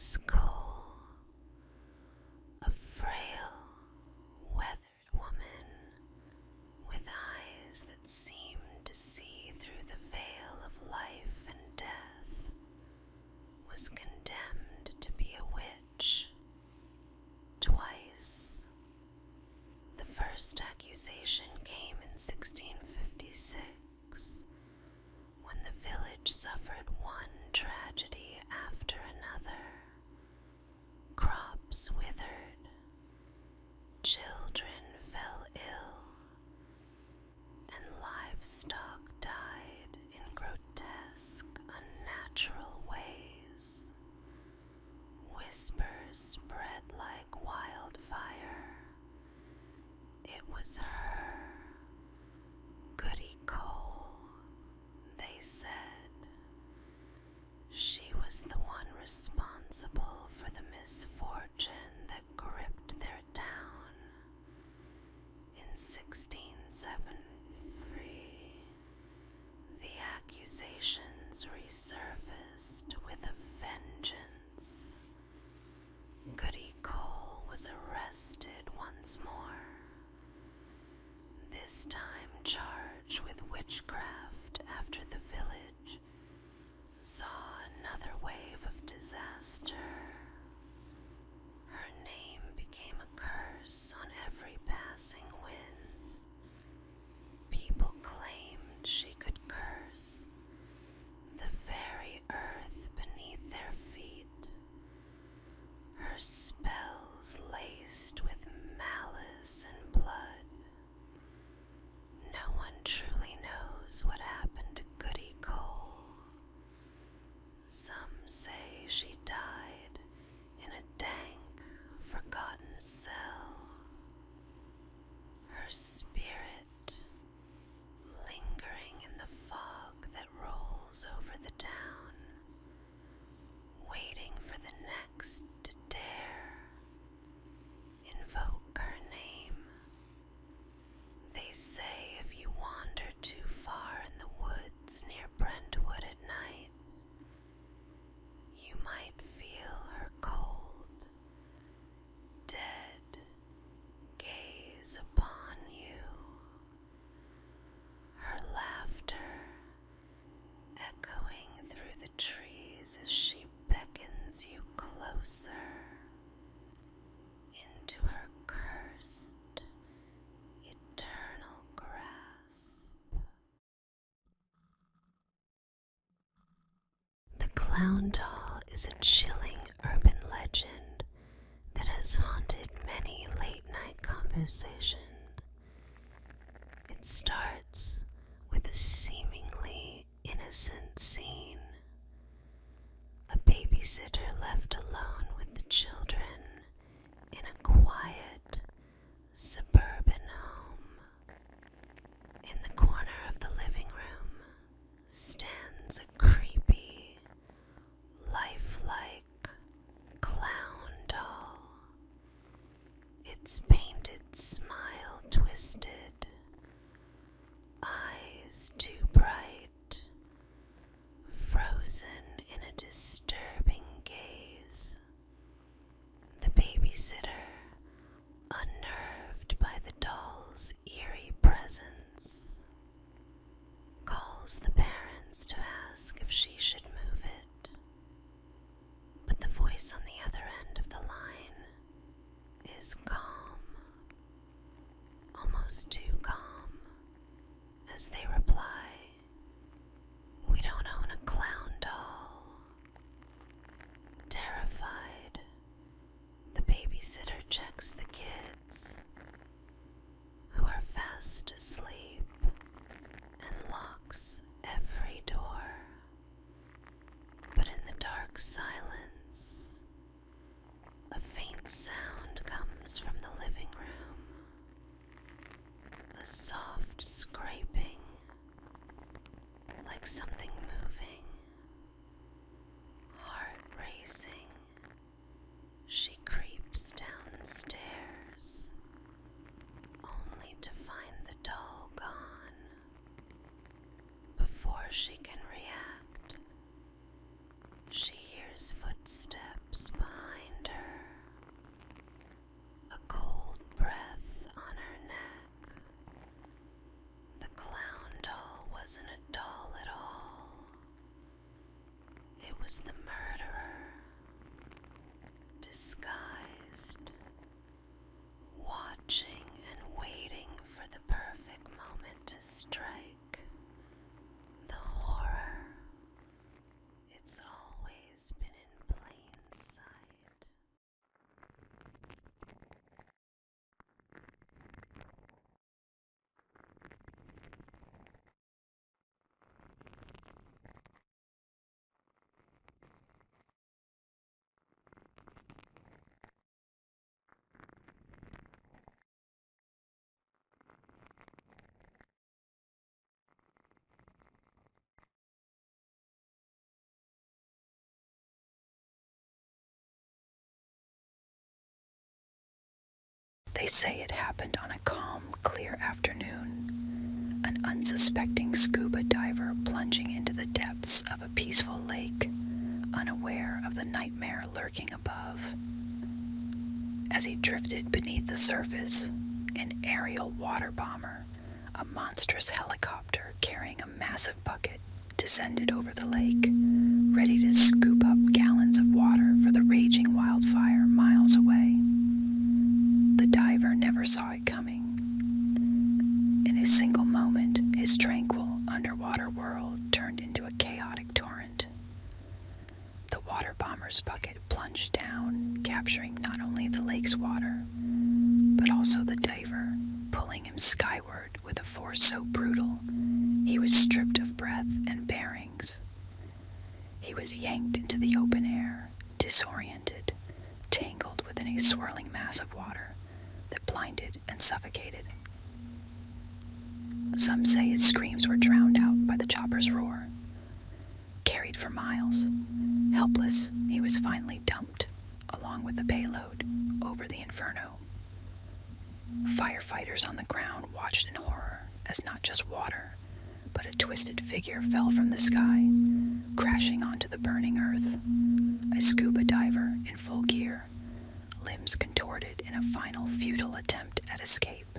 Miss Cole, a frail, weathered woman with eyes that seemed to see through the veil of life and death, was condemned to be a witch twice. The first accusation came in 1656, when the village suffered one tragedy after another. Crops withered, children fell ill, and livestock died in grotesque, unnatural ways. Whispers spread like wildfire. It was her, Goody Cole, they said. She was the one responsible for the misfortune that gripped their town. In 1673, the accusations resurfaced with a vengeance. Goody Cole was arrested once more, this time charged with witchcraft after the village saw another wave of disaster. Her name became a curse on every passing wind. People claimed she could curse the very earth beneath their feet. Her spells laced with malice and blood. No one truly knows what happened to Goody Cole. Some say she died in a dank, forgotten cell. Her spirit, lingering in the fog that rolls over the town, waiting for the next to dare invoke her name. They say if you wander too far in the woods near Brentwood at night, you might feel her cold, dead gaze upon you. Her laughter echoing through the trees as she beckons you closer into her cursed, eternal grasp. The clown doll is a chilling urban legend that has haunted many late-night conversations. It starts with a seemingly innocent scene. A babysitter left alone with the children in a quiet, suburban home. In the corner of the living room stands a creepy, lifelike clown doll, its painted smile twisted, eyes too bright, frozen in a disturbing gaze. The babysitter, unnerved by the doll's eerie presence, calls the parents to ask if she should move it. But the voice on the other end of the line is calm, almost too calm, as they reply, "We don't own a clown doll." Terrified, the babysitter checks the kids, who are fast asleep, and locks every door. But in the dark silence, a faint sound comes from the living room, a soft scraping, like something moving. Heart racing, she creeps downstairs, only to find the doll gone. Before she can react, she hears There's footsteps behind her, a cold breath on her neck. The clown doll wasn't a doll at all. It was the murderer, disguised, watching and waiting for the perfect moment to strike. The horror. It's always been in plain sight. They say it happened on a calm, clear afternoon. An unsuspecting scuba diver plunging into the depths of a peaceful lake, unaware of the nightmare lurking above. As he drifted beneath the surface, an aerial water bomber, a monstrous helicopter carrying a massive bucket, descended over the lake, ready to scoop up gallons of water for the raging wildfire miles away. The diver never saw it coming. In a single moment, his tranquil underwater world turned into a chaotic torrent. The water bomber's bucket plunged down, capturing not only the lake's water, but also the diver, pulling him skyward with a force so brutal he was stripped of breath and bearings. He was yanked into the open air, disoriented, tangled within a swirling mass of water that blinded and suffocated. Some say his screams were drowned out by the chopper's roar. Carried for miles, helpless, he was finally dumped, along with the payload, over the inferno. Firefighters on the ground watched in horror as not just water, but a twisted figure fell from the sky, crashing onto the burning earth. A scuba diver in full gear, limbs contorted in a final futile attempt at escape.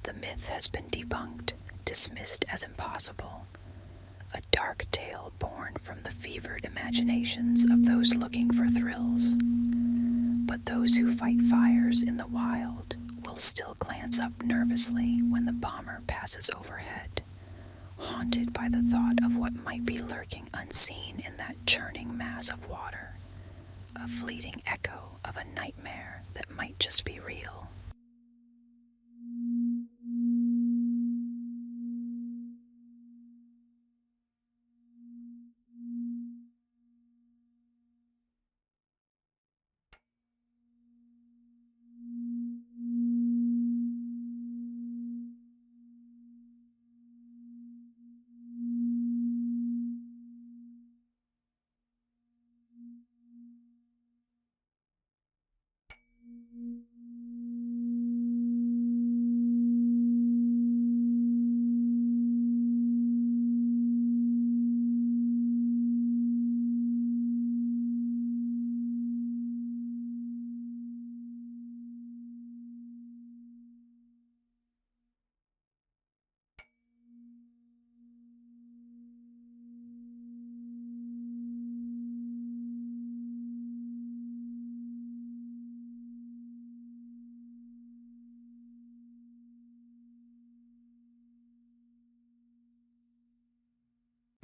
The myth has been debunked, dismissed as impossible, a dark tale born from the fevered imaginations of those looking for thrills. But those who fight fires in the wild will still glance up nervously when the bomber passes overhead, haunted by the thought of what might be lurking unseen in that churning mass of water, a fleeting echo of a nightmare that might just be real.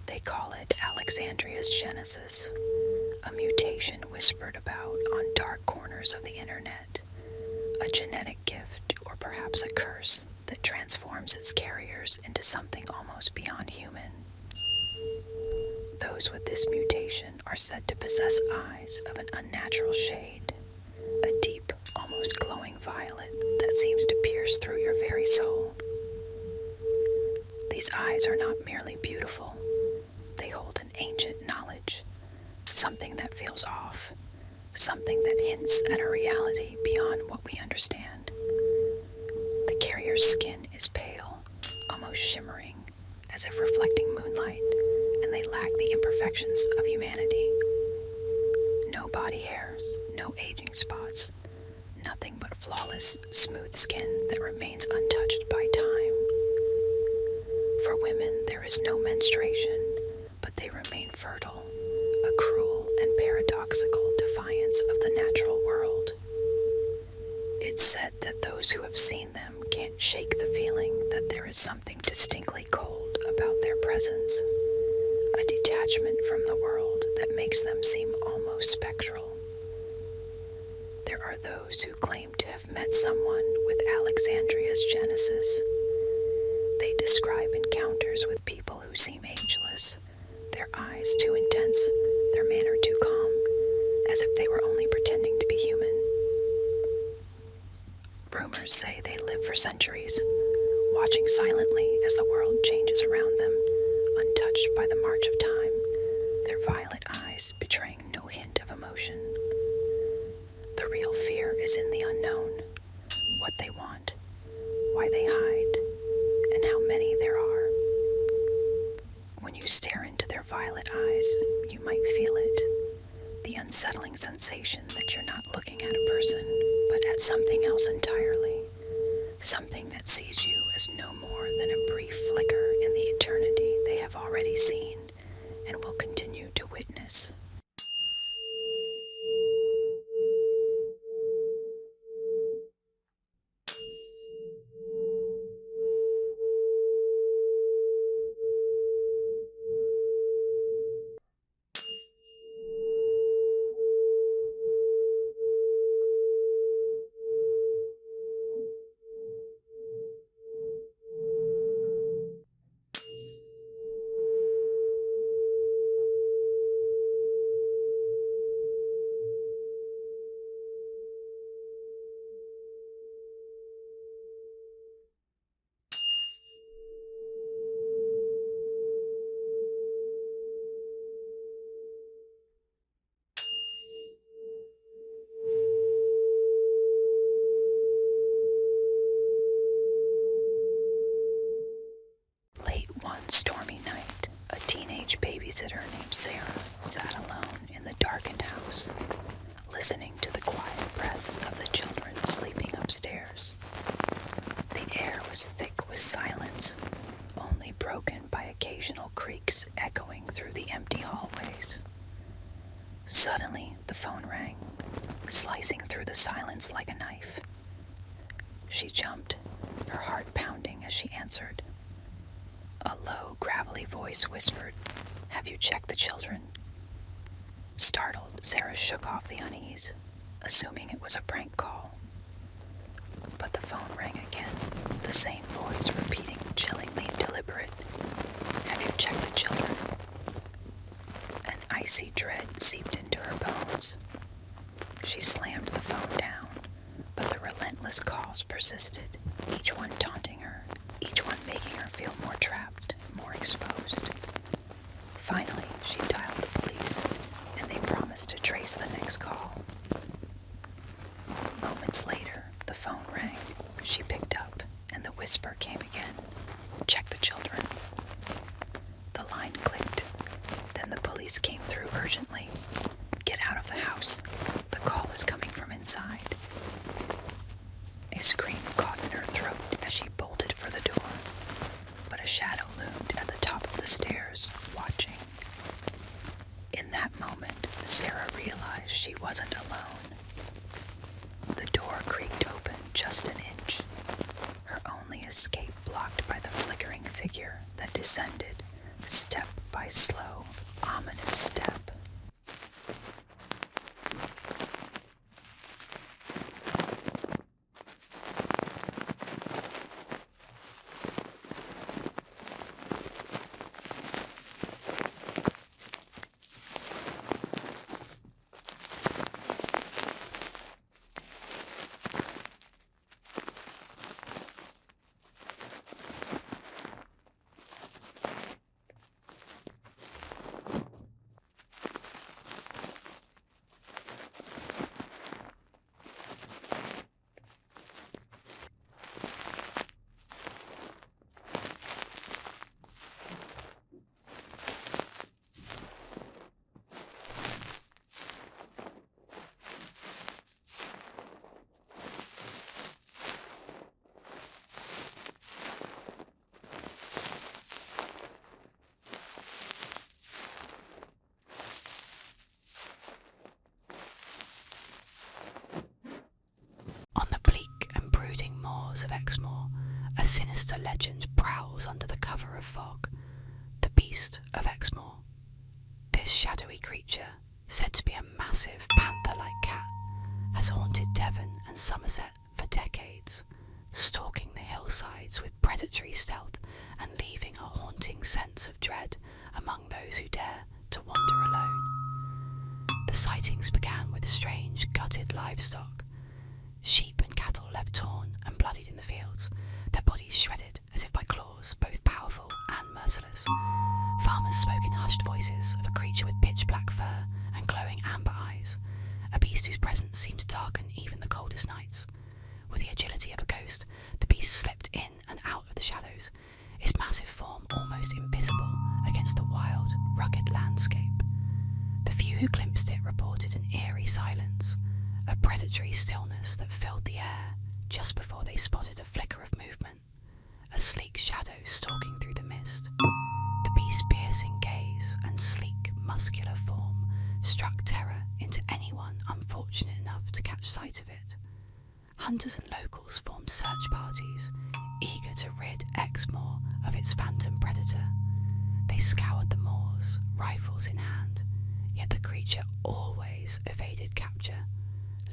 They call it Alexandria's Genesis, a mutation whispered about on dark corners of the internet, a genetic gift or perhaps a curse that transforms its carriers into something almost beyond human. Those with this mutation are said to possess eyes of an unnatural shade, a deep, almost glowing violet that seems to pierce through your very soul. These eyes are not merely beautiful. They hold an ancient knowledge, something that feels off, something that hints at a reality beyond what we understand. The carrier's skin is pale, almost shimmering, as if reflecting moonlight, and they lack the imperfections of humanity. flawless, smooth skin that remains untouched by time. For women, there is no menstruation, but they remain fertile, a cruel and paradoxical defiance of the natural world. It's said that those who have seen them can't shake the feeling that there is something distinctly cold about their presence, a detachment from the world that makes them seem almost spectral. There are those who claim to have met someone with Alexandria's Genesis. They describe encounters with people who seem ageless, their eyes too intense, their manner too calm, as if they were only pretending to be human. Rumors say they live for centuries, watching silently as the world changes around them, untouched by the march of time, their violet eyes betraying no hint of emotion. The real fear is in the unknown, what they want, why they hide, and how many there are. When you stare into their violet eyes, you might feel it, the unsettling sensation that you're not looking at a person, but at something else entirely, something that sees you as no more than a brief flicker in the eternity they have already seen and will continue to witness. Late one stormy night, a teenage babysitter named Sarah sat alone in the darkened house, listening to the quiet breaths of the children sleeping upstairs. The air was thick with silence, only broken by occasional creaks echoing through the empty hallways. Suddenly, the phone rang, slicing through the silence like a knife. She jumped, her heart pounding as she answered. A low, gravelly voice whispered, "Have you checked the children?" Startled, Sarah shook off the unease, assuming it was a prank call. But the phone rang again, the same voice repeating, chillingly deliberate, "Have you checked the children?" An icy dread seeped into her bones. She slammed the phone down, but the relentless calls persisted, each one taunting her, each one making her feel more trapped, more exposed. Finally, she dialed the police, and they promised to trace the next call. Moments later, the phone rang. She picked up, and the whisper came again, "Check the children." The line clicked. Then the police came through urgently. "Get out of the house. The call is coming from inside." A scream caught in her throat as she bolted for the door, but a shadow loomed at the top of the stairs, watching. In that moment, Sarah realized she wasn't alone. The door creaked open just an inch, her only escape blocked by the flickering figure that descended, step by slow, ominous step. moors of Exmoor, a sinister legend prowls under the cover of fog. The Beast of Exmoor. This shadowy creature, said to be a massive panther-like cat, has haunted Devon and Somerset for decades, stalking the hillsides with predatory stealth and leaving a haunting sense of dread among those who dare to wander alone. The sightings began with strange gutted livestock, sheep and cattle left torn and bloodied in the fields, their bodies shredded as if by claws, both powerful and merciless. Farmers spoke in hushed voices of a creature with pitch-black fur and glowing amber eyes, a beast whose presence seemed to darken even the coldest nights. With the agility of a ghost, the beast slipped in and out of the shadows, its massive form almost invisible against the wild, rugged landscape. The few who glimpsed it reported an eerie silence, a predatory stillness that filled the air just before they spotted a flicker of movement, a sleek shadow stalking through the mist. The beast's piercing gaze and sleek, muscular form struck terror into anyone unfortunate enough to catch sight of it. Hunters and locals formed search parties, eager to rid Exmoor of its phantom predator. They scoured the moors, rifles in hand, yet the creature always evaded capture,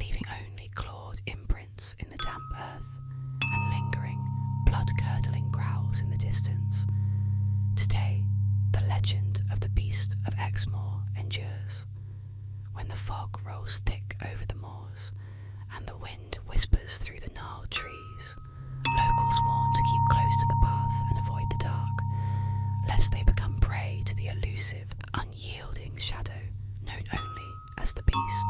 leaving only clawed imprints in the damp earth and lingering, blood-curdling growls in the distance. Today, the legend of the Beast of Exmoor endures. When the fog rolls thick over the moors and the wind whispers through the gnarled trees, locals warn to keep close to the path and avoid the dark, lest they become prey to the elusive, unyielding shadow known only as the Beast.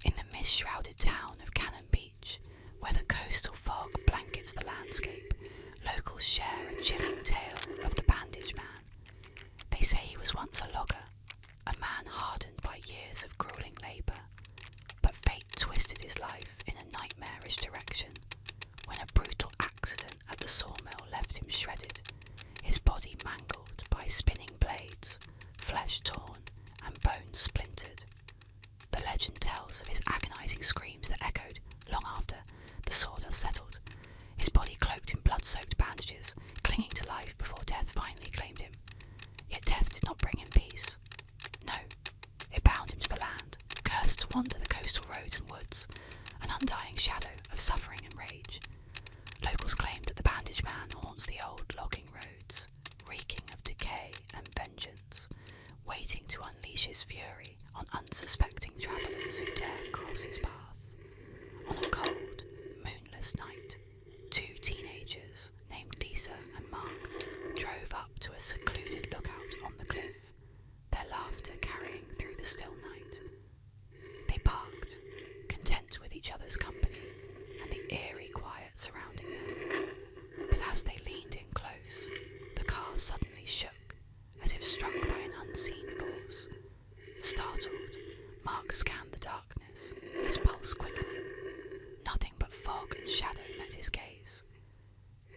In the mist-shrouded town of Cannon Beach, where the coastal fog blankets the landscape, locals share a chilling tale of the Bandage Man. They say he was once a logger, a man hardened by years of grueling labour, but fate twisted his life in a nightmarish direction when a brutal accident at the sawmill left him shredded, his body mangled by spinning blades, flesh torn and bones splintered. The legend tells of his agonising screams that echoed long after the sawdust settled, his body cloaked in blood-soaked bandages, clinging to life before death finally claimed him. Yet death did not bring him peace. No, it bound him to the land, cursed to wander the coastal roads and woods, an undying shadow of suffering and rage. Locals claim that the Bandage Man haunts the old logging roads, reeking of decay and vengeance, waiting to unleash his fury on unsuspecting travellers who dare cross his path. On a cold, moonless night, two teenagers named Lisa and Mark drove up to a secluded lookout on the cliff, their laughter carrying through the still night. They parked, content with each other's company and the eerie quiet surrounding them. But as they leaned in close, the car suddenly shook, as if struck by an unseen force. Startled, Mark scanned the darkness, his pulse quickening. Nothing but fog and shadow met his gaze.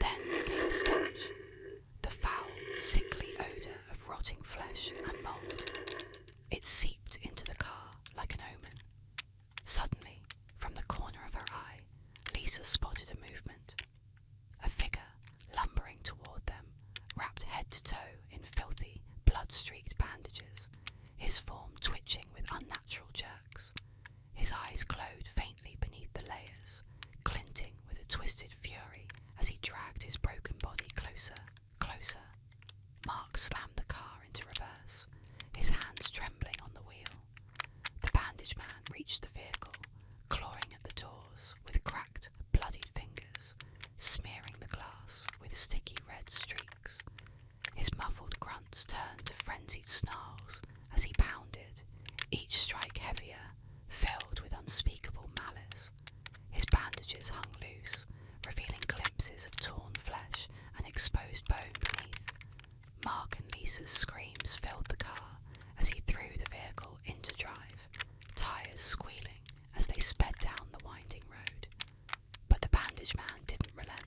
Then came a stench, the foul, sickly odour of rotting flesh and mould. It seeped into the car like an omen, blood-streaked bandages, his form twitching with unnatural jerks. His eyes glowed faintly beneath the layers, glinting with a twisted fury as he dragged his broken body closer, closer. Mark slammed the car into reverse, his hands trembling on the wheel. The bandage man reached the vehicle, clawing at the doors with cracked, bloodied fingers, smearing the glass with sticky red streaks. His muffled grunts turned to frenzied snarls as he pounded, each strike heavier, filled with unspeakable malice. His bandages hung loose, revealing glimpses of torn flesh and exposed bone beneath. Mark and Lisa's screams filled the car as he threw the vehicle into drive, tires squealing as they sped down the winding road. But the bandage man didn't relent.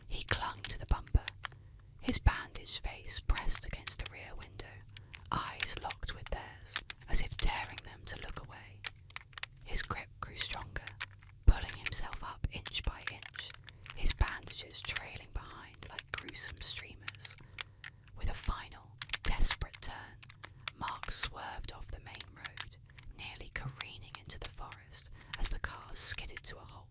He clung to the bumper, his bandaged face pressed against the rear window, eyes locked with theirs, as if daring them to look away. His grip grew stronger, pulling himself up inch by inch, his bandages trailing behind like gruesome streamers. With a final, desperate turn, Mark swerved off the main road, nearly careening into the forest as the car skidded to a halt.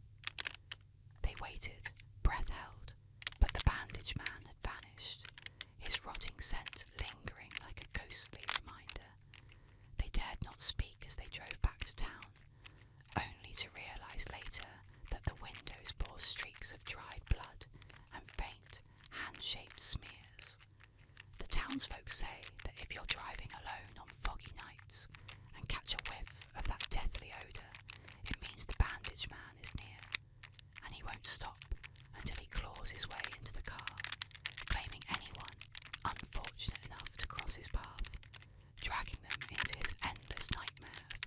They waited, breath held, but the bandage man had vanished, his rotting scent lingering like a ghostly reminder. They dared not speak as they drove back to town, only to realise later that the windows bore streaks of dried blood and faint, hand-shaped smears. The townsfolk say that if you're driving alone on foggy nights and catch a whiff of that deathly odour, it means the bandage man is near, and he won't stop until he claws his way into the car, claiming anyone unfortunate enough to cross his path, dragging them into his endless nightmare of